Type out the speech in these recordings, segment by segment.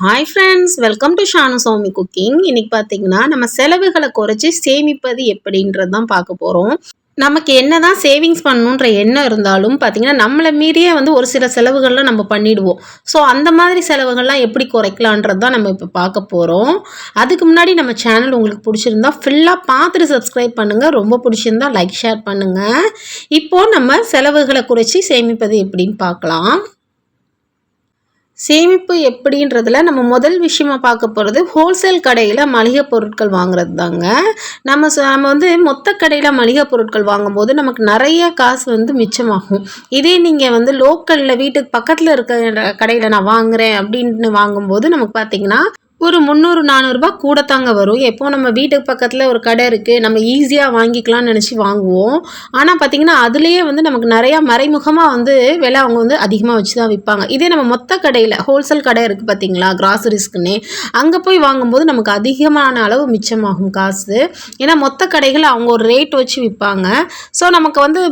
Hi friends, welcome to Shanu Soumi cooking. இன்னைக்கு பார்த்தீங்கன்னா நம்ம செலவுகளை குறைச்சி சேமிப்பது எப்படின்றது தான் பார்க்க போகிறோம். நமக்கு என்னதான் சேவிங்ஸ் பண்ணணுன்ற எண்ணம் இருந்தாலும் பார்த்தீங்கன்னா நம்மளை மீறியே ஒரு சில செலவுகள்லாம் நம்ம பண்ணிடுவோம். ஸோ அந்த மாதிரி செலவுகள்லாம் எப்படி குறைக்கலான்றது தான் நம்ம இப்போ பார்க்க போகிறோம். அதுக்கு முன்னாடி நம்ம சேனல் உங்களுக்கு பிடிச்சிருந்தா ஃபுல்லாக பார்த்துட்டு சப்ஸ்கிரைப் பண்ணுங்கள். ரொம்ப பிடிச்சிருந்தா லைக் ஷேர் பண்ணுங்கள். இப்போது நம்ம செலவுகளை குறைச்சி சேமிப்பது எப்படின்னு பார்க்கலாம். சேமிப்பு எப்படின்றதுல நம்ம முதல் விஷயமா பார்க்க போகிறது ஹோல்சேல் கடையில் மளிகை பொருட்கள் வாங்குறது தாங்க. நம்ம மொத்த கடையில் மளிகை பொருட்கள் வாங்கும்போது நமக்கு நிறைய காசு மிச்சமாகும். இதே நீங்கள் லோக்கலில் வீட்டுக்கு பக்கத்தில் இருக்க கடையில் நான் வாங்குகிறேன் அப்படின்னு வாங்கும்போது நமக்கு பார்த்தீங்கன்னா ஒரு 300-400 ரூபாய் கூட தாங்க வரும். எப்போது நம்ம வீட்டுக்கு பக்கத்தில் ஒரு கடை இருக்குது, நம்ம ஈஸியாக வாங்கிக்கலாம்னு நினச்சி வாங்குவோம். ஆனால் பார்த்திங்கன்னா அதுலேயே நமக்கு நிறையா மறைமுகமாக விலை அவங்க அதிகமாக வச்சு தான் விற்பாங்க. இதே நம்ம மொத்த கடையில் ஹோல்சேல் கடை இருக்குது பார்த்திங்களா, கிராசரிஸ்க்குன்னே, அங்கே போய் வாங்கும்போது நமக்கு அதிகமான அளவு மிச்சமாகும் காசு. ஏன்னா மொத்த கடைகள் அவங்க ஒரு ரேட் வச்சு விற்பாங்க. ஸோ நமக்கு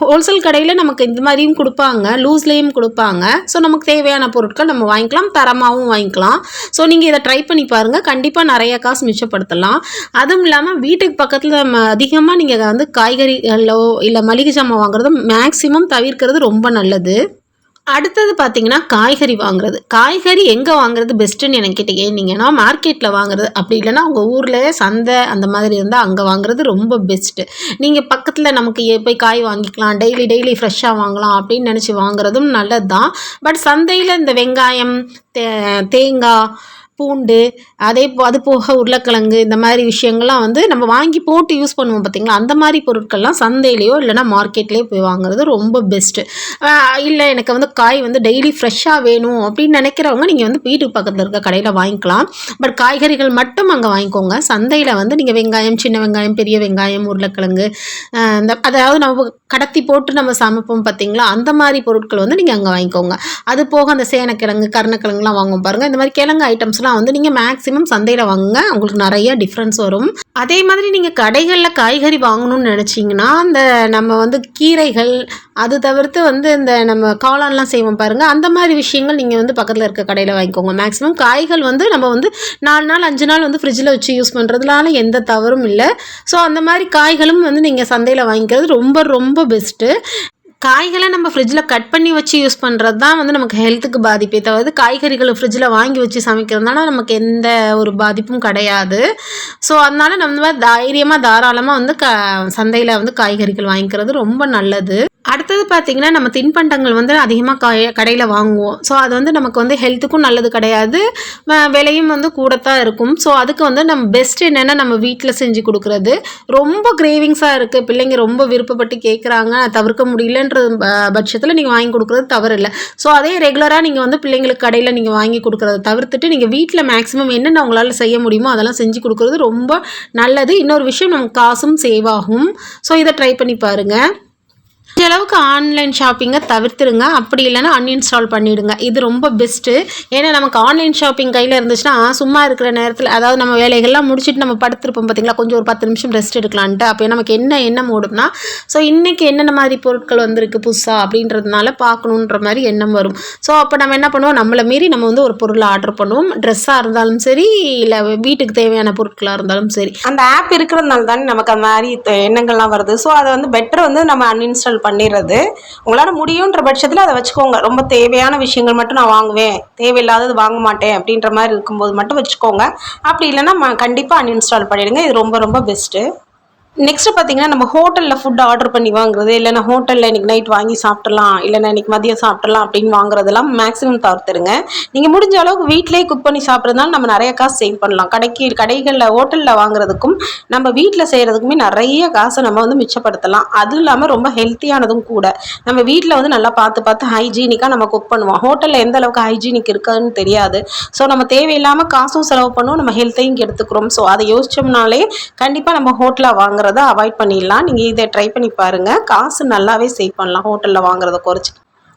ஹோல்சேல் கடையில் நமக்கு இந்த மாதிரியும் கொடுப்பாங்க, லூஸ்லேயும் கொடுப்பாங்க. ஸோ நமக்கு தேவையான பொருட்கள் நம்ம வாங்கிக்கலாம், தரமாகவும் வாங்கிக்கலாம். ஸோ நீங்கள் இதை ட்ரை பண்ணி பாருங்கள், கண்டிப்பாக நிறைய காசு மிச்சப்படுத்தலாம். அதுவும் இல்லாமல் வீட்டுக்கு பக்கத்தில் அதிகமாக நீங்கள் காய்கறிகளோ இல்லை மளிகை ஜாமான் வாங்குறதோ மேக்ஸிமம் தவிர்க்கிறது ரொம்ப நல்லது. அடுத்தது பார்த்தீங்கன்னா காய்கறி வாங்குறது. காய்கறி எங்கே வாங்குறது பெஸ்ட்டுன்னு எனக்கு கேட்டிங்கன்னா மார்க்கெட்டில் வாங்குறது, அப்படி இல்லைனா உங்கள் ஊரில் சந்தை அந்த மாதிரி இருந்தால் அங்கே வாங்குறது ரொம்ப பெஸ்ட்டு. நீங்கள் பக்கத்தில் நமக்கு போய் காய் வாங்கிக்கலாம், டெய்லி ஃப்ரெஷ்ஷாக வாங்கலாம் அப்படின்னு நினச்சி வாங்குறதும் நல்லது தான். பட் சந்தையில் இந்த வெங்காயம், தேங்காய், பூண்டு, அது போக உருளைக்கிழங்கு, இந்த மாதிரி விஷயங்கள்லாம் நம்ம வாங்கி போட்டு யூஸ் பண்ணுவோம் பார்த்திங்களா, அந்த மாதிரி பொருட்கள்லாம் சந்தையிலையோ இல்லைனா மார்க்கெட்லேயோ போய் வாங்குறது ரொம்ப பெஸ்ட்டு. இல்லை எனக்கு காய் டெய்லி ஃப்ரெஷ்ஷாக வேணும் அப்படின்னு நினைக்கிறவங்க நீங்கள் வீட்டுக்கு பக்கத்தில் இருக்க கடையில் வாங்கிக்கலாம். பட் காய்கறிகள் மட்டும் அங்கே வாங்கிக்கோங்க. சந்தையில் நீங்கள் வெங்காயம், சின்ன வெங்காயம், பெரிய வெங்காயம், உருளைக்கிழங்கு, அதாவது நம்ம கடத்தி போட்டு நம்ம சமைப்போம் பார்த்திங்களா, அந்த மாதிரி பொருட்கள் நீங்கள் அங்கே வாங்கிக்கோங்க. அது போக அந்த சேனக்கிழங்கு, கருணக்கிழங்குலாம் வாங்குவோம் பாருங்கள். இந்த மாதிரி கிழங்கு ஐட்டம்ஸ் நீங்கள் மேக்ஸிமம் சந்தையில் வாங்குங்க, உங்களுக்கு நிறைய டிஃப்ரென்ஸ் வரும். அதே மாதிரி நீங்கள் கடைகளில் காய்கறி வாங்கணும்னு நினச்சிங்கன்னா அந்த நம்ம கீரைகள், அது தவிர்த்து இந்த நம்ம காளான்லாம் செய்வோம் பாருங்கள், அந்த மாதிரி விஷயங்கள் நீங்கள் பக்கத்தில் இருக்க கடையில் வாங்கிக்கோங்க. மேக்ஸிமம் காய்கள் நம்ம 4 நாள் 5 நாள் ஃப்ரிட்ஜில் வச்சு யூஸ் பண்ணுறதுனால எந்த தவறும் இல்லை. ஸோ அந்த மாதிரி காய்களும் நீங்கள் சந்தையில் வாங்கிக்கிறது ரொம்ப ரொம்ப பெஸ்ட்டு. காய்களை நம்ம ஃப்ரிட்ஜில் கட் பண்ணி வச்சு யூஸ் பண்ணுறது தான் நமக்கு ஹெல்த்துக்கு பாதிப்பே தவிர காய்கறிகளை ஃப்ரிட்ஜில் வாங்கி வச்சு சமைக்கிறதுனால நமக்கு எந்த ஒரு பாதிப்பும் கிடையாது. ஸோ அதனால் நம்ம தைரியமாக தாராளமாக சந்தையில் காய்கறிகள் வாங்கிக்கிறது ரொம்ப நல்லது. அடுத்தது பார்த்திங்கன்னா நம்ம தின்பண்டங்கள் அதிகமாக கடையில் வாங்குவோம். ஸோ அது நமக்கு ஹெல்த்துக்கும் நல்லது கிடையாது, விலையும் கூடத்தான் இருக்கும். ஸோ அதுக்கு நம்ம பெஸ்ட் என்னென்னா நம்ம வீட்டில் செஞ்சு கொடுக்குறது. ரொம்ப கிரேவிங்ஸாக இருக்குது, பிள்ளைங்க ரொம்ப விருப்பப்பட்டு கேட்குறாங்க, தவிர்க்க முடியலன்ற பட்சத்தில் நீங்கள் வாங்கி கொடுக்குறது தவறு இல்லை. ஸோ அதே ரெகுலராக நீங்கள் பிள்ளைங்களுக்கு கடையில் நீங்கள் வாங்கி கொடுக்குறத தவிர்த்துட்டு நீங்கள் வீட்டில் மேக்ஸிமம் என்னென்ன உங்களால் செய்ய முடியுமோ அதெல்லாம் செஞ்சு கொடுக்குறது ரொம்ப நல்லது. இன்னொரு விஷயம், நமக்கு காசும் சேவ் ஆகும். ஸோ இதை ட்ரை பண்ணி பாருங்கள். இந்த அளவுக்கு ஆன்லைன் ஷாப்பிங்கை தவிர்த்துருங்க, அப்படி இல்லைன்னா அன்இன்ஸ்டால் பண்ணிவிடுங்க. இது ரொம்ப பெஸ்ட்டு. ஏன்னா நமக்கு ஆன்லைன் ஷாப்பிங் கையில் இருந்துச்சுன்னா சும்மா இருக்கிற நேரத்தில், அதாவது நம்ம வேலைகள்லாம் முடிச்சுட்டு நம்ம படுத்துருப்போம் பார்த்திங்களா, கொஞ்சம் ஒரு 10 நிமிஷம் ரெஸ்ட் எடுக்கலான்ட்டு. அப்போ நமக்கு எண்ணம் ஓடும்னா, ஸோ இன்றைக்கி என்னென்ன மாதிரி பொருட்கள் வந்திருக்கு புதுசாக அப்படின்றதுனால பார்க்கணுன்ற மாதிரி எண்ணம் வரும். ஸோ அப்போ நம்ம என்ன பண்ணுவோம், நம்மளை மீறி நம்ம ஒரு பொருளை ஆர்டர் பண்ணுவோம். ட்ரெஸ்ஸாக இருந்தாலும் சரி, இல்லை வீட்டுக்கு தேவையான பொருட்களாக இருந்தாலும் சரி. அந்த ஆப் இருக்கிறதுனால தானே நமக்கு அந்த மாதிரி எண்ணங்கள்லாம் வருது. ஸோ அதை பெட்டர் நம்ம அன்இன்ஸ்டால் பண்ணிடுறது. உங்களால் முடியுன்ற பட்சத்தில் அதை வச்சுக்கோங்க. ரொம்ப தேவையான விஷயங்கள் மட்டும் நான் வாங்குவேன், தேவையில்லாதது வாங்க மாட்டேன் அப்படின்ற மாதிரி இருக்கும்போது மட்டும் வச்சுக்கோங்க. அப்படி இல்லைன்னா கண்டிப்பாக அன்இன்ஸ்டால் பண்ணிடுங்க. இது ரொம்ப ரொம்ப பெஸ்ட்டு. நெக்ஸ்ட்டு பார்த்தீங்கன்னா நம்ம ஹோட்டலில் ஃபுட் ஆர்டர் பண்ணி வாங்குறது, இல்லைனா ஹோட்டலில் இன்றைக்கி நைட் வாங்கி சாப்பிட்றலாம், இல்லைனா இன்றைக்கி மதியம் சாப்பிட்றலாம் அப்படின்னு வாங்குறதெல்லாம் மேக்ஸிமம் தவிர்த்துருங்க. நீங்கள் முடிஞ்ச அளவுக்கு வீட்டிலேயே குக் பண்ணி சாப்பிட்றதுனால நம்ம நிறைய காசு சேவ் பண்ணலாம். கடைகளில் ஹோட்டலில் வாங்குறதுக்கும் நம்ம வீட்டில் செய்கிறதுக்குமே நிறைய காசை நம்ம மிச்சப்படுத்தலாம். அதுவும் இல்லாமல் ரொம்ப ஹெல்த்தியானதும் கூட. நம்ம வீட்டில் நல்லா பார்த்து ஹைஜீனிக்காக நம்ம குக் பண்ணுவோம். ஹோட்டலில் எந்த அளவுக்கு ஹைஜீனிக் இருக்குதுன்னு தெரியாது. ஸோ நம்ம தேவையில்லாமல் காசும் செலவு பண்ணுவோம், நம்ம ஹெல்த்தையும் எடுத்துக்கிறோம். ஸோ அதை யோசிச்சோம்னாலே கண்டிப்பாக நம்ம ஹோட்டலில் வாங்குறத அவாய்ட் பண்ணிடலாம். நீங்கள் இதை ட்ரை பண்ணி பாருங்கள், காசு நல்லாவே சேவ் பண்ணலாம் ஹோட்டலில் வாங்குறத குறைச்சி.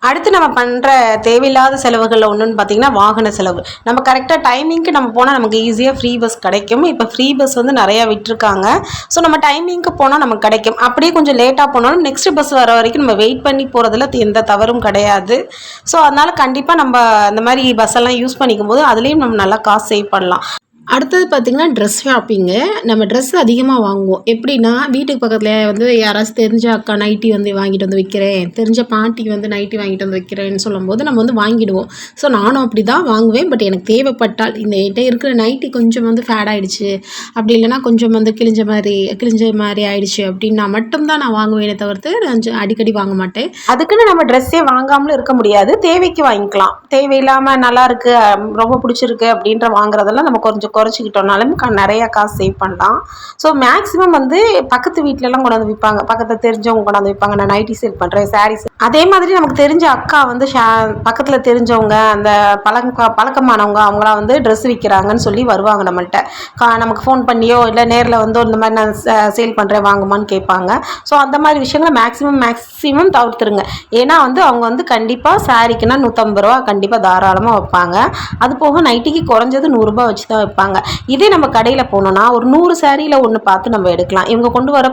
அடுத்து நம்ம பண்ணுற தேவையில்லாத செலவுகளில் ஒன்றுன்னு பார்த்தீங்கன்னா வாகன செலவு. நம்ம கரெக்டாக டைமிங்க்கு நம்ம போனால் நமக்கு ஈஸியாக ஃப்ரீ பஸ் கிடைக்கும். இப்போ ஃப்ரீ பஸ் வந்து நிறையா விட்டுருக்காங்க. ஸோ நம்ம டைமிங்க்கு போனால் நமக்கு கிடைக்கும். அப்படியே கொஞ்சம் லேட்டாக போனாலும் நெக்ஸ்ட் பஸ் வர வரைக்கும் நம்ம வெயிட் பண்ணி போகிறதுல எந்த தவறும் கிடையாது. ஸோ அதனால் கண்டிப்பாக நம்ம அந்த மாதிரி பஸ் எல்லாம் யூஸ் பண்ணிக்கும் போது அதுலேயும் நம்ம நல்லா காசு சேவ் பண்ணலாம். அடுத்தது பார்த்திங்கன்னா ட்ரெஸ் ஷாப்பிங்கு. நம்ம ட்ரெஸ் அதிகமாக வாங்குவோம். எப்படின்னா வீட்டுக்கு பக்கத்தில் வந்து யாராச்சும் தெரிஞ்ச அக்கா நைட்டி வந்து வாங்கிட்டு வந்து விற்கிறேன், தெரிஞ்ச பாட்டிக்கு வந்து நைட்டி வாங்கிட்டு வந்து விற்கிறேன்னு சொல்லும்போது நம்ம வந்து வாங்கிடுவோம். ஸோ நானும் அப்படி தான் வாங்குவேன். பட் எனக்கு தேவைப்பட்டால் இந்த என்கிட்ட இருக்கிற நைட்டி கொஞ்சம் வந்து ஃபேட் ஆகிடுச்சு, அப்படி இல்லைனா கொஞ்சம் வந்து கிழிஞ்ச மாதிரி ஆயிடுச்சு அப்படின்னா மட்டும்தான் நான் வாங்குவேனே தவிர்த்து நான் அடிக்கடி வாங்க மாட்டேன். அதுக்குன்னு நம்ம ட்ரெஸ்ஸே வாங்காமலும் இருக்க முடியாது. தேவைக்கு வாங்கிக்கலாம். தேவையில்லாமல் நல்லா இருக்கு, ரொம்ப பிடிச்சிருக்கு அப்படின்ற வாங்குறதெல்லாம் நம்ம கொஞ்சம் குறைச்சிக்கிட்டோம்னாலும் நிறைய காசு சேவ் பண்ணலாம். ஸோ மேக்ஸிமம் வந்து பக்கத்து வீட்டிலலாம் கொண்டாந்து விற்பாங்க, பக்கத்தில் தெரிஞ்சவங்க கொண்டாந்து விற்பாங்க, நான் நைட்டி சேல் பண்ணுறேன், சாரீஸ். அதே மாதிரி நமக்கு தெரிஞ்ச அக்கா வந்து பக்கத்தில் தெரிஞ்சவங்க, அந்த பழக்கமானவங்க அவங்களாம் வந்து ட்ரெஸ் விற்கிறாங்கன்னு சொல்லி வருவாங்க நம்மள்கிட்ட. நமக்கு ஃபோன் பண்ணியோ இல்லை நேரில் வந்து இந்த மாதிரி நான் சேல் பண்ணுறேன் வாங்குமான்னு கேட்பாங்க. ஸோ அந்த மாதிரி விஷயங்களை மேக்ஸிமம் தவிர்த்துருங்க. ஏன்னா வந்து அவங்க வந்து கண்டிப்பாக சாரிக்குன்னா 150 ரூபா கண்டிப்பாக தாராளமாக வைப்பாங்க. அது போக நைட்டிக்கு குறைஞ்சது 100 ரூபா வச்சு தான் வைப்பாங்க. இதே நம்ம கடையில் போனோம்னா ஒரு 100 சாரியில் ஒன்று பார்த்து நம்ம எடுக்கலாம். இவங்க கொண்டு வர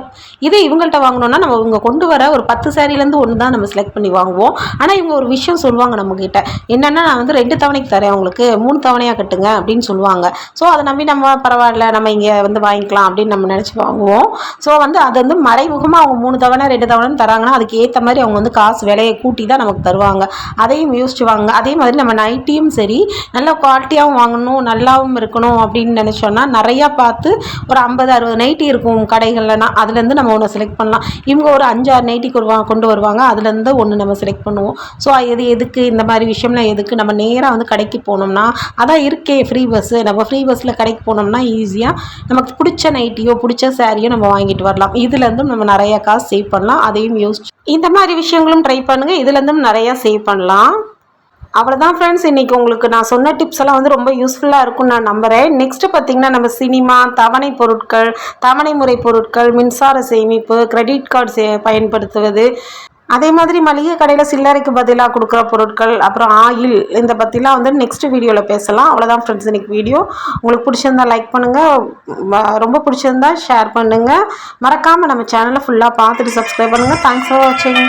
இதே இவங்கள்ட்ட வாங்கினோன்னா நம்ம இவங்க கொண்டு வர ஒரு 10 சாரிலேருந்து ஒன்று தான் நம்ம செலக்ட் பண்ணி வாங்குவோம். ஆனால் இவங்க ஒரு விஷயம் சொல்லுவாங்க நம்மக்கிட்ட, என்னென்னா நான் வந்து 2 தவணைக்கு தரேன், உங்களுக்கு 3 தவணையாக கட்டுங்க அப்படின்னு சொல்லுவாங்க. ஸோ அதை நம்பி நம்ம பரவாயில்ல நம்ம இங்கே வந்து வாங்கிக்கலாம் அப்படின்னு நம்ம நினச்சி வாங்குவோம். ஸோ வந்து அது வந்து மறைமுகமாக அவங்க 3 தவணை 2 தவணைன்னு தராங்கன்னா அதுக்கு ஏற்ற மாதிரி அவங்க வந்து காசு விலையை கூட்டி தான் நமக்கு தருவாங்க. அதையும் யோசிச்சு வாங்க. அதே மாதிரி நம்ம நைட்டியும் சரி நல்ல குவாலிட்டியாகவும் வாங்கணும், நல்லாவும் இருக்கணும் அப்படின்னு நினச்சோன்னா நிறையா பார்த்து ஒரு 50-60 நைட்டி இருக்கும் கடைகள்லனா, அதுலேருந்து நம்ம ஒன்று செலக்ட் பண்ணலாம். இவங்க ஒரு 5-6 நைட்டி கொண்டு வருவாங்க, அதுலேருந்து ஒன்று நம்ம செலக்ட் பண்ணுவோம். ஸோ எதுக்கு இந்த மாதிரி விஷயம்லாம் எதுக்கு, நம்ம நேராக வந்து கடைக்கு போனோம்னா அதான் இருக்கே ஃப்ரீ பஸ்ஸு, நம்ம ஃப்ரீ பஸ்ஸில் கடைக்கு போனோம்னா ஈஸியாக நமக்கு பிடிச்ச நைட்டியோ பிடிச்ச சாரியோ நம்ம வாங்கிட்டு வரலாம். இதுலேருந்தும் நம்ம நிறையா காசு சேவ் பண்ணலாம். அதையும் யோசிச்சு இந்த மாதிரி விஷயங்களும் ட்ரை பண்ணுங்கள். இதுலேருந்தும் நிறையா சேவ் பண்ணலாம். அவ்வளோதான் ஃப்ரெண்ட்ஸ், இன்றைக்கி உங்களுக்கு நான் சொன்ன டிப்ஸ் எல்லாம் வந்து ரொம்ப யூஸ்ஃபுல்லாக இருக்கும்னு நான் நம்புகிறேன். நெக்ஸ்ட்டு பார்த்திங்கன்னா நம்ம சினிமா, தவணை பொருட்கள், தவணை முறை பொருட்கள், மின்சார சேமிப்பு, கிரெடிட் கார்டு பயன்படுத்துவது, அதே மாதிரி மளிகை கடையில் சில்லறைக்கு பதிலாக கொடுக்குற பொருட்கள், அப்புறம் ஆயில், இந்த பற்றிலாம் வந்து நெக்ஸ்ட் வீடியோவில் பேசலாம். அவ்வளோதான் ஃப்ரெண்ட்ஸ் இன்றைக்கி வீடியோ. உங்களுக்கு பிடிச்சிருந்தா லைக் பண்ணுங்கள், ரொம்ப பிடிச்சிருந்தா ஷேர் பண்ணுங்கள். மறக்காமல் நம்ம சேனலை ஃபுல்லாக பார்த்துட்டு சப்ஸ்கிரைப் பண்ணுங்கள். தேங்க்ஸ் ஃபார் வாட்சிங்.